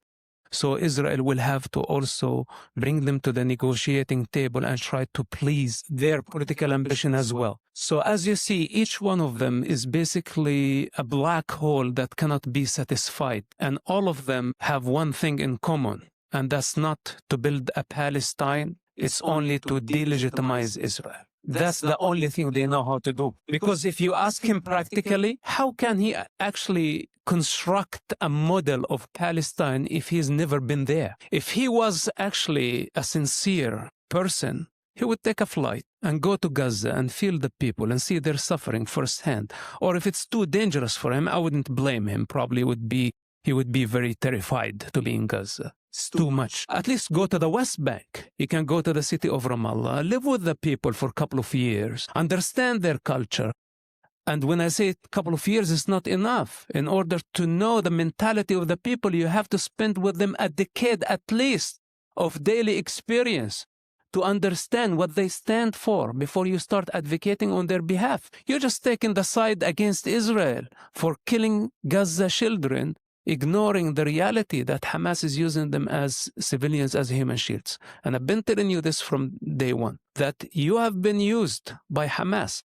So Israel will have to also bring them to the negotiating table and try to please their political ambition as well. So as you see, each one of them is basically a black hole that cannot be satisfied. And all of them have one thing in common, and that's not to build a Palestine. It's only to delegitimize Israel. That's the only thing they know how to do. Because if you ask him practically, how can he actually construct a model of Palestine if he's never been there? If he was actually a sincere person, he would take a flight and go to Gaza and feel the people and see their suffering firsthand. Or if it's too dangerous for him, I wouldn't blame him. Probably he would be very terrified to be in Gaza. It's too much. At least go to the West Bank. You can go to the city of Ramallah, live with the people for a couple of years, understand their culture. And when I say a couple of years, it's not enough. In order to know the mentality of the people, you have to spend with them a decade at least of daily experience to understand what they stand for before you start advocating on their behalf. You're just taking the side against Israel for killing Gaza children, ignoring the reality that Hamas is using them as civilians, as human shields. And I've been telling you this from day one, that you have been used by Hamas.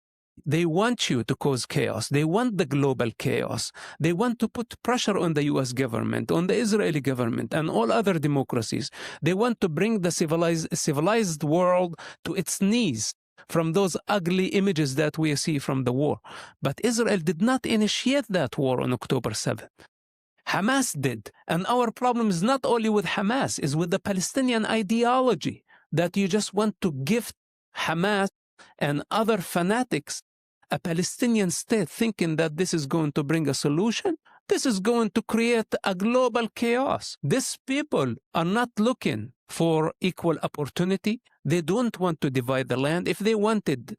They want you to cause chaos. They want the global chaos. They want to put pressure on the US government, on the Israeli government, and all other democracies. They want to bring the civilized world to its knees from those ugly images that we see from the war. But Israel did not initiate that war on October 7th. Hamas did. And our problem is not only with Hamas, it's with the Palestinian ideology that you just want to gift Hamas and other fanatics a Palestinian state, thinking that this is going to bring a solution. This is going to create a global chaos. These people are not looking for equal opportunity. They don't want to divide the land. If they wanted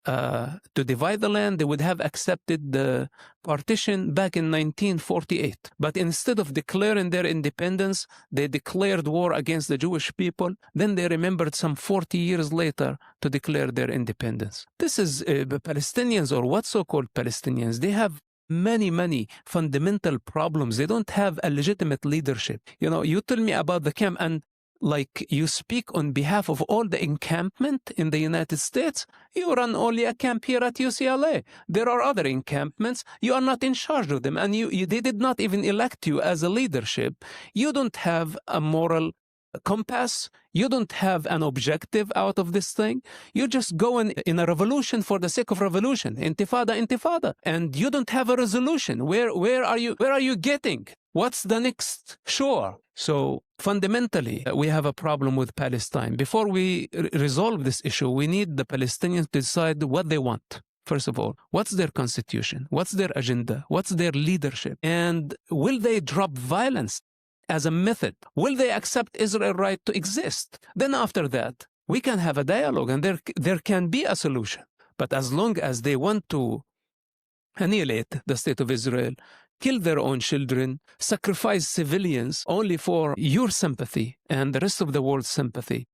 to divide the land, they would have accepted the partition back in 1948. But instead of declaring their independence, they declared war against the Jewish people. Then they remembered some 40 years later to declare their independence. This is the Palestinians, or what so-called Palestinians. They have many fundamental problems. They don't have a legitimate leadership. You know, you tell me about the camp, and like you speak on behalf of all the encampment in the United States. You run only a camp here at UCLA. There are other encampments. You are not in charge of them, and they did not even elect you as a leadership. You don't have a moral compass. You don't have an objective out of this thing. You just go in a revolution for the sake of revolution, intifada, and you don't have a resolution. Where are you getting? What's the next shore? So fundamentally, we have a problem with Palestine. Before we resolve this issue, we need the Palestinians to decide what they want. First of all, what's their constitution? What's their agenda? What's their leadership? And will they drop violence as a method? Will they accept Israel's right to exist? Then after that, we can have a dialogue, and there can be a solution. But as long as they want to annihilate the state of Israel, kill their own children, sacrifice civilians only for your sympathy and the rest of the world's sympathy,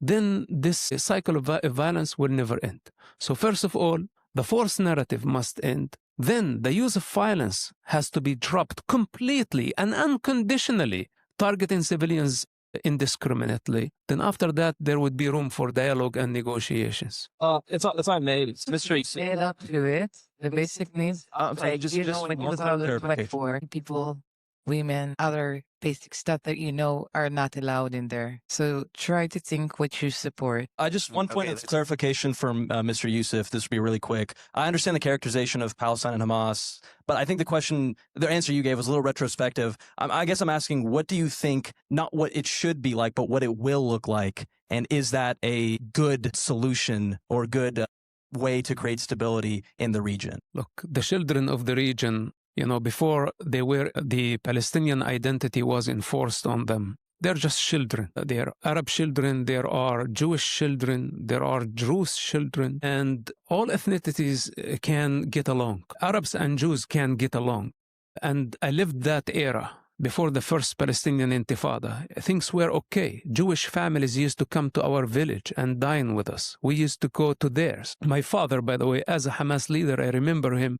then this cycle of violence will never end. So first of all, the force narrative must end. Then the use of violence has to be dropped completely and unconditionally, targeting civilians indiscriminately. Then after that, there would be room for dialogue and negotiations. It's I made. It's mystery. Add up to it, the basic needs. I'm sorry, Like, just you know, when you one was out there clarification. for people, women, other basic stuff that you know are not allowed in there. So try to think what you support. I just one point of clarification from Mr. Yousef. This will be really quick. I understand the characterization of Palestine and Hamas, but I think the answer you gave was a little retrospective. I guess I'm asking, what do you think, not what it should be like, but what it will look like? And is that a good solution or good way to create stability in the region? Look, the children of the region, you know, before the Palestinian identity was enforced on them, they're just children. There are Arab children, there are Jewish children, there are Druze children, and all ethnicities can get along. Arabs and Jews can get along. And I lived that era before the first Palestinian Intifada. Things were okay. Jewish families used to come to our village and dine with us. We used to go to theirs. My father, by the way, as a Hamas leader, I remember him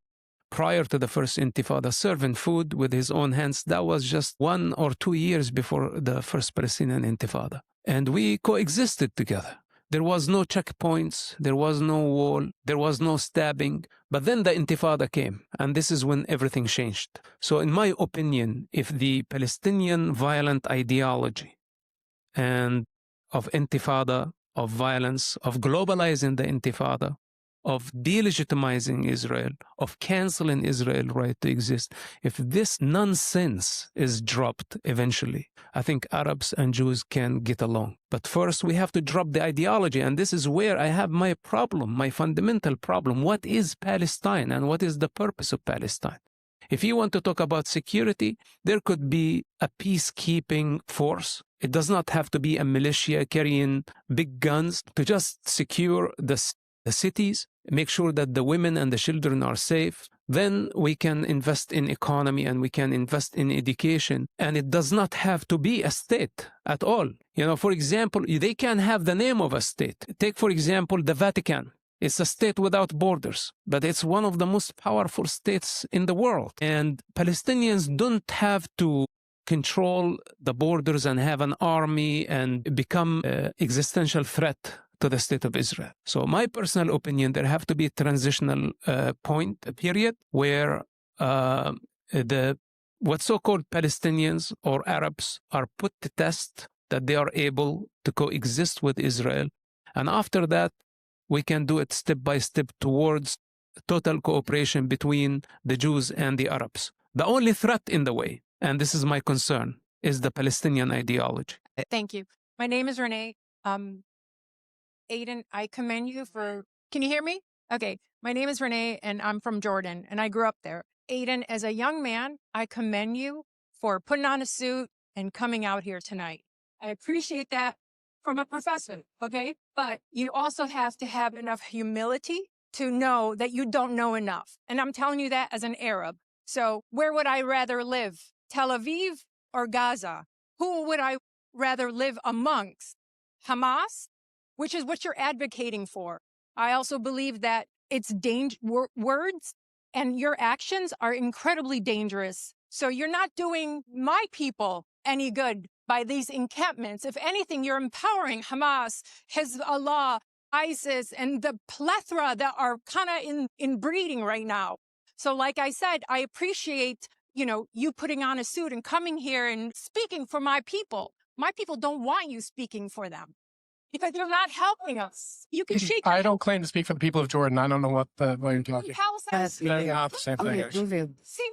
prior to the first Intifada, serving food with his own hands. That was just 1 or 2 years before the first Palestinian Intifada. And we coexisted together. There was no checkpoints, there was no wall, there was no stabbing. But then the Intifada came, and this is when everything changed. So in my opinion, if the Palestinian violent ideology and of Intifada of violence, of globalizing the intifada, of delegitimizing Israel, of canceling Israel's right to exist, if this nonsense is dropped eventually, I think Arabs and Jews can get along. But first, we have to drop the ideology, and this is where I have my problem, my fundamental problem. What is Palestine, and what is the purpose of Palestine? If you want to talk about security, there could be a peacekeeping force. It does not have to be a militia carrying big guns to just secure the cities, make sure that the women and the children are safe. Then we can invest in economy and we can invest in education. And it does not have to be a state at all. You know, for example, they can have the name of a state. Take, for example, the Vatican. It's a state without borders, but it's one of the most powerful states in the world. And Palestinians don't have to control the borders and have an army and become an existential threat to the state of Israel. So my personal opinion, there have to be a transitional point, a period where the what so-called Palestinians or Arabs are put to test, that they are able to coexist with Israel. And after that, we can do it step by step towards total cooperation between the Jews and the Arabs. The only threat in the way, and this is my concern, is the Palestinian ideology. Thank you. My name is Renee. Aidan, I commend you for, can you hear me? Okay. My name is Renee and I'm from Jordan and I grew up there. Aidan, as a young man, I commend you for putting on a suit and coming out here tonight. I appreciate that from a professor, okay? But you also have to have enough humility to know that you don't know enough. And I'm telling you that as an Arab. So where would I rather live? Tel Aviv or Gaza? Who would I rather live amongst? Hamas, which is what you're advocating for. I also believe that it's words and your actions are incredibly dangerous. So you're not doing my people any good by these encampments. If anything, you're empowering Hamas, Hezbollah, ISIS, and the plethora that are kind of in breeding right now. So like I said, I appreciate, you putting on a suit and coming here and speaking for my people. My people don't want you speaking for them because you're not helping us. You can shake. I don't claim to speak for the people of Jordan. I don't know what you're talking. How's that? That's not the same thing. See,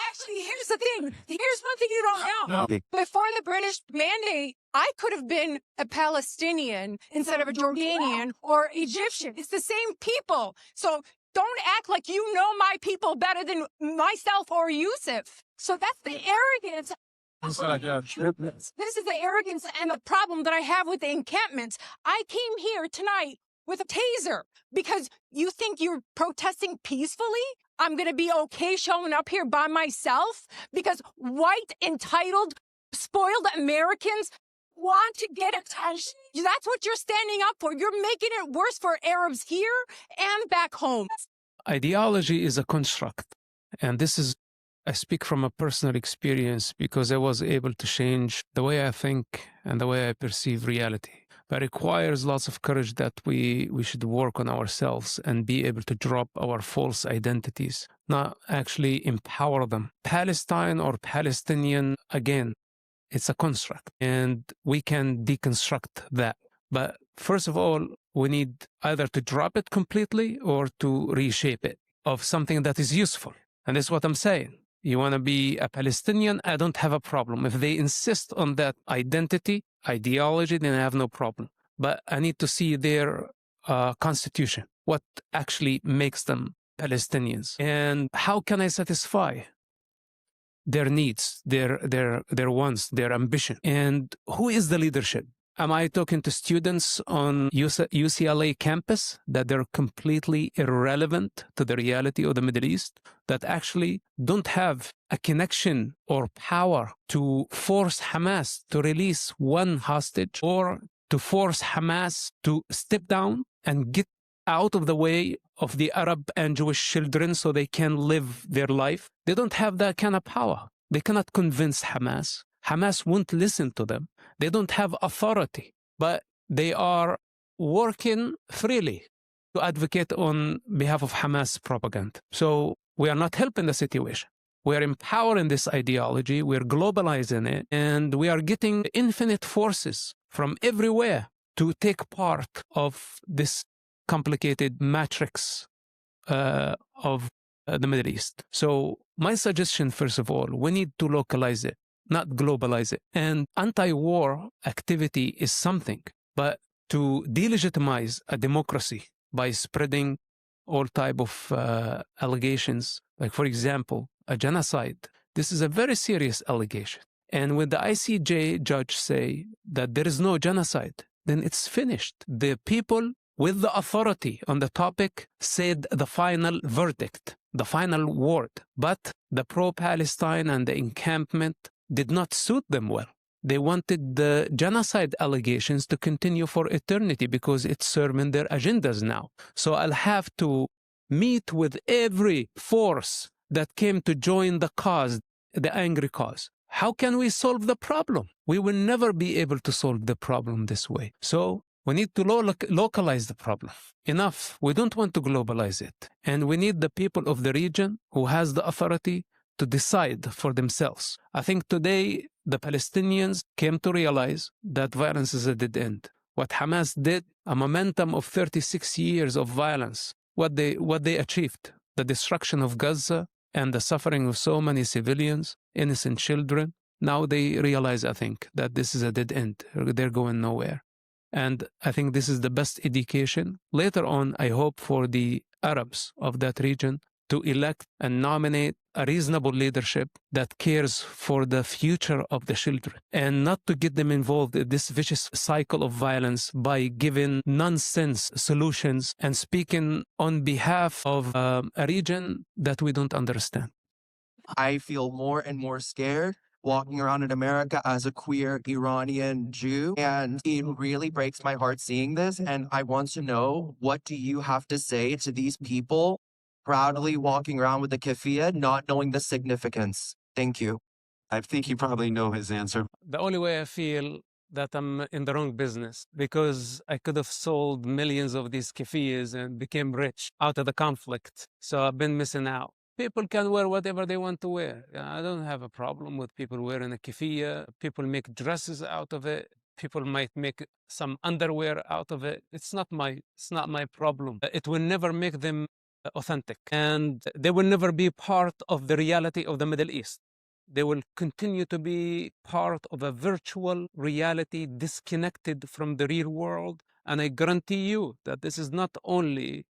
actually, here's the thing. Here's one thing you don't know. Before the British mandate, I could have been a Palestinian instead of a Jordanian or Egyptian. It's the same people. So don't act like you know my people better than myself or Yousef. So that's the arrogance. This is the arrogance and the problem that I have with the encampments. I came here tonight with a taser because you think you're protesting peacefully? I'm going to be okay showing up here by myself because white, entitled, spoiled Americans want to get attention? That's what you're standing up for. You're making it worse for Arabs here and back home. Ideology is a construct. And this is, I speak from a personal experience because I was able to change the way I think and the way I perceive reality. But it requires lots of courage that we should work on ourselves and be able to drop our false identities, not actually empower them. Palestine or Palestinian, again, it's a construct and we can deconstruct that. But first of all, we need either to drop it completely or to reshape it of something that is useful. And that's what I'm saying. You want to be a Palestinian? I don't have a problem. If they insist on that identity, ideology, then I have no problem. But I need to see their constitution, what actually makes them Palestinians. And how can I satisfy their needs, their wants, their ambition? And who is the leadership? Am I talking to students on UCLA campus that they're completely irrelevant to the reality of the Middle East, that actually don't have a connection or power to force Hamas to release one hostage or to force Hamas to step down and get out of the way of the Arab and Jewish children so they can live their life? They don't have that kind of power. They cannot convince Hamas. Hamas won't listen to them. They don't have authority, but they are working freely to advocate on behalf of Hamas propaganda. So we are not helping the situation. We are empowering this ideology, we're globalizing it, and we are getting infinite forces from everywhere to take part of this complicated matrix of the Middle East. So my suggestion, first of all, we need to localize it, not globalize it. And anti-war activity is something, but to delegitimize a democracy by spreading all type of allegations, like, for example, a genocide, this is a very serious allegation. And when the ICJ judge say that there is no genocide, then it's finished. The people with the authority on the topic said the final verdict, the final word. But the pro-Palestine and the encampment did not suit them well. They wanted the genocide allegations to continue for eternity because it's serving their agendas now. So I'll have to meet with every force that came to join the cause, the angry cause. How can we solve the problem? We will never be able to solve the problem this way. So we need to localize the problem. Enough. We don't want to globalize it. And we need the people of the region who has the authority to decide for themselves. I think today the Palestinians came to realize that violence is a dead end. What Hamas did, a momentum of 36 years of violence, what they achieved, the destruction of Gaza and the suffering of so many civilians, innocent children. Now they realize, I think, that this is a dead end. They're going nowhere. And I think this is the best education. Later on, I hope for the Arabs of that region to elect and nominate a reasonable leadership that cares for the future of the children and not to get them involved in this vicious cycle of violence by giving nonsense solutions and speaking on behalf of a region that we don't understand. I feel more and more scared walking around in America as a queer Iranian Jew, and it really breaks my heart seeing this. And I want to know, what do you have to say to these people proudly walking around with the keffiyeh, not knowing the significance? Thank you. I think you probably know his answer. The only way I feel that I'm in the wrong business, because I could have sold millions of these keffiyehs and became rich out of the conflict. So I've been missing out. People can wear whatever they want to wear. I don't have a problem with people wearing a keffiyeh. People make dresses out of it. People might make some underwear out of it. It's not my problem. It will never make them authentic, and they will never be part of the reality of the Middle East. They will continue to be part of a virtual reality disconnected from the real world. And I guarantee you that this is not only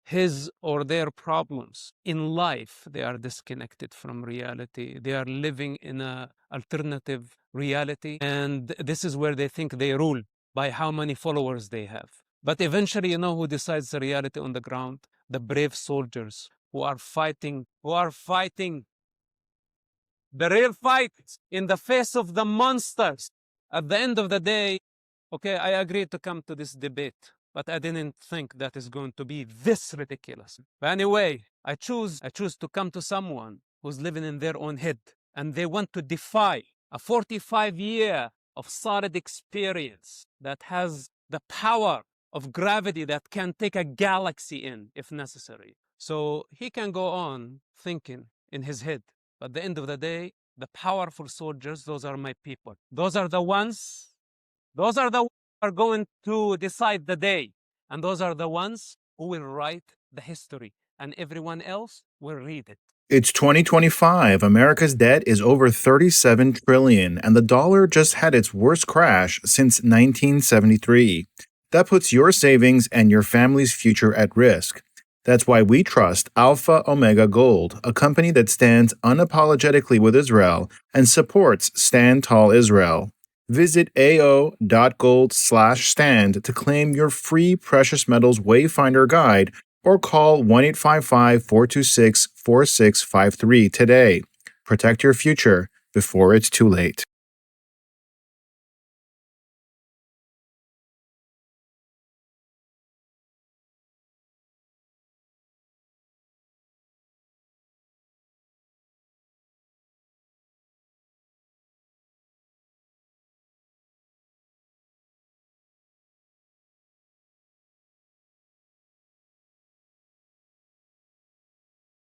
his or their problems. In life, they are disconnected from reality. They are living in an alternative reality. And this is where they think they rule, by how many followers they have. But eventually, you know who decides the reality on the ground? The brave soldiers who are fighting the real fight in the face of the monsters. At the end of the day, okay, I agreed to come to this debate, but I didn't think that is going to be this ridiculous. But anyway, I choose to come to someone who's living in their own head, and they want to defy a 45-year of solid experience that has the power of gravity that can take a galaxy in if necessary. So he can go on thinking in his head, but at the end of the day, the powerful soldiers, those are my people. Those are the ones who are going to decide the day. And those are the ones who will write the history. And everyone else will read it. It's 2025. America's debt is over $37 trillion, and the dollar just had its worst crash since 1973. That puts your savings and your family's future at risk. That's why we trust Alpha Omega Gold, a company that stands unapologetically with Israel and supports Stand Tall Israel. Visit ao.gold/stand to claim your free precious metals wayfinder guide, or call 1-855-426-4653 today. Protect your future before it's too late.